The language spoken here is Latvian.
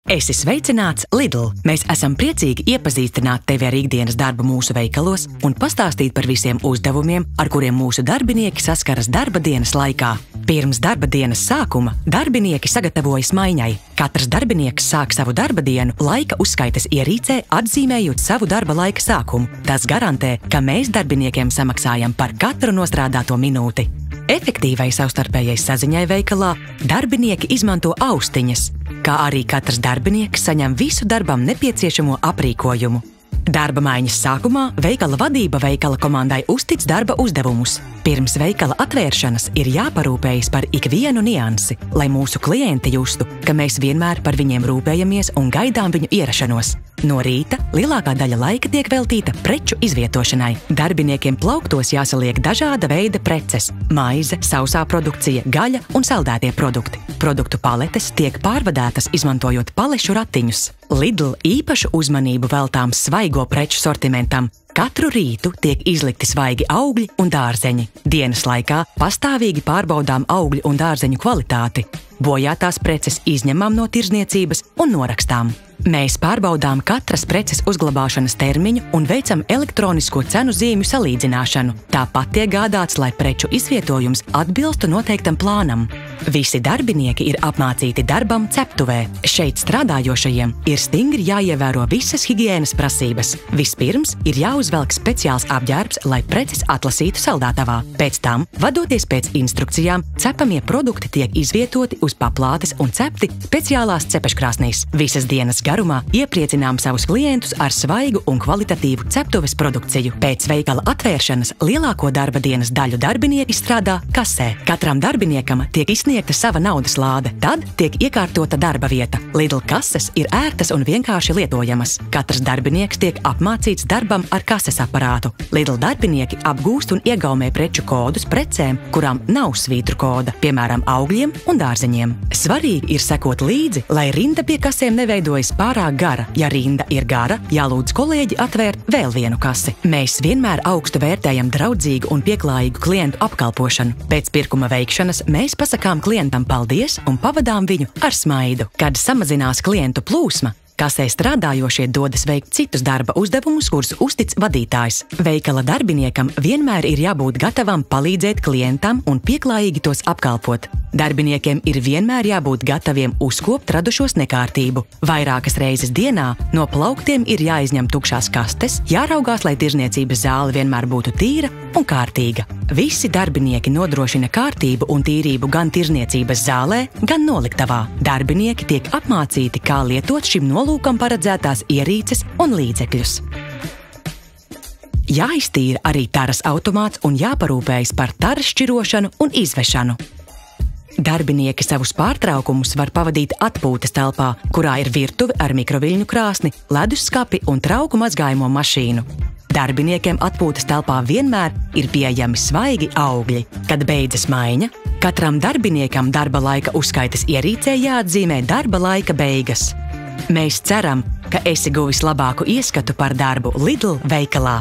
Esi sveicināts Lidl! Mēs esam priecīgi iepazīstināt tevi ar ikdienas darbu mūsu veikalos un pastāstīt par visiem uzdevumiem, ar kuriem mūsu darbinieki saskaras darba dienas laikā. Pirms darba dienas sākuma darbinieki sagatavojas maiņai. Katrs darbinieks sāk savu darba dienu laika uzskaites ierīcē, atzīmējot savu darba laika sākumu. Tas garantē, ka mēs darbiniekiem samaksājam par katru nostrādāto minūti. Efektīvai savstarpējai saziņai veikalā darbinieki izmanto austiņas, kā arī katrs darbinieks saņem visu darbam nepieciešamo aprīkojumu. Darba maiņas sākumā veikala vadība veikala komandai uztic darba uzdevumus. Pirms veikala atvēršanas ir jāparūpējas par ikvienu niansi, lai mūsu klienti justu, ka mēs vienmēr par viņiem rūpējamies un gaidām viņu ierašanos. No rīta lielākā daļa laika tiek veltīta preču izvietošanai. Darbiniekiem plauktos jāsaliek dažāda veida preces – maize, sausā produkcija, gaļa un saldētie produkti. Produktu paletes tiek pārvadātas izmantojot palešu ratiņus. Lidl īpašu uzmanību veltām svaigo preču sortimentam. Katru rītu tiek izlikti svaigi augļi un dārzeņi. Dienas laikā pastāvīgi pārbaudām augļu un dārzeņu kvalitāti. Bojātās preces izņemam no tirdzniecības un norakstām. Mēs pārbaudām katras preces uzglabāšanas termiņu un veicam elektronisko cenu zīmju salīdzināšanu. Tāpat tiek gādāts, lai preču izvietojums atbilstu noteiktam plānam. Visi darbinieki ir apmācīti darbam ceptuvē. Šeit strādājošajiem ir stingri jāievēro visas higienas prasības. Vispirms ir jāuzvelk speciāls apģērbs, lai preces atlasītu saldētavā. Pēc tam, vadoties pēc instrukcijām, cepamie produkti tiek izvietoti uz paplātes un cepti speciālās cepeškrāsnīs. Visas dienas garumā iepriecinām savus klientus ar svaigu un kvalitatīvu ceptuves produkciju. Pēc veikala atvēršanas lielāko darba dienas daļu darbinieki strādā kasē. Katram darbiniekam tiek izsniegta sava naudas lāde. Tad tiek iekārtota darba vieta. Lidl kases ir ērtas un vienkārši lietojamas. Katrs darbinieks tiek apmācīts darbam ar kases aparātu. Lidl darbinieki apgūst un iegaumē preču kodus precēm, kurām nav svītru koda, piemēram, augļiem un dārzeņiem. Svarīgi ir sekot līdzi, lai rinda pie kasēm neveidojas pārāk gara. Ja rinda ir gara, jālūdz kolēģi atvērt vēl vienu kasi. Mēs vienmēr augstu vērtējam draudzīgu un pieklājīgu klientu apkalpošanu. Pēc pirkuma veikšanas mēs pasakām klientam paldies un pavadām viņu ar smaidu. Kad samazinās klientu plūsma, kasē strādājošie dodas veikt citus darba uzdevumus, kurus uztic vadītājs. Veikala darbiniekam vienmēr ir jābūt gatavam palīdzēt klientam un pieklājīgi tos apkalpot. Darbiniekiem ir vienmēr jābūt gataviem uzkopt radušos nekārtību. Vairākas reizes dienā no plauktiem ir jāizņem tukšās kastes, jāraugās, lai tirdzniecības zāle vienmēr būtu tīra un kārtīga. Visi darbinieki nodrošina kārtību un tīrību gan tirdzniecības zālē, gan noliktavā. Darbinieki tiek apmācīti, kā lietot šim nolūkam paredzētās ierīces un līdzekļus. Jāiztīra arī taras automāts un jāparūpējas par taras šķirošanu un izvešanu. Darbinieki savus pārtraukumus var pavadīt atpūtas telpā, kurā ir virtuve ar mikroviļņu krāsni, ledusskapi un trauku mazgājumu mašīnu. Darbiniekiem atpūtas telpā vienmēr ir pieejami svaigi augļi. Kad beidzas maiņa, katram darbiniekam darba laika uzskaites ierīcē jāatzīmē darba laika beigas. Mēs ceram, ka esi guvis labāku ieskatu par darbu Lidl veikalā.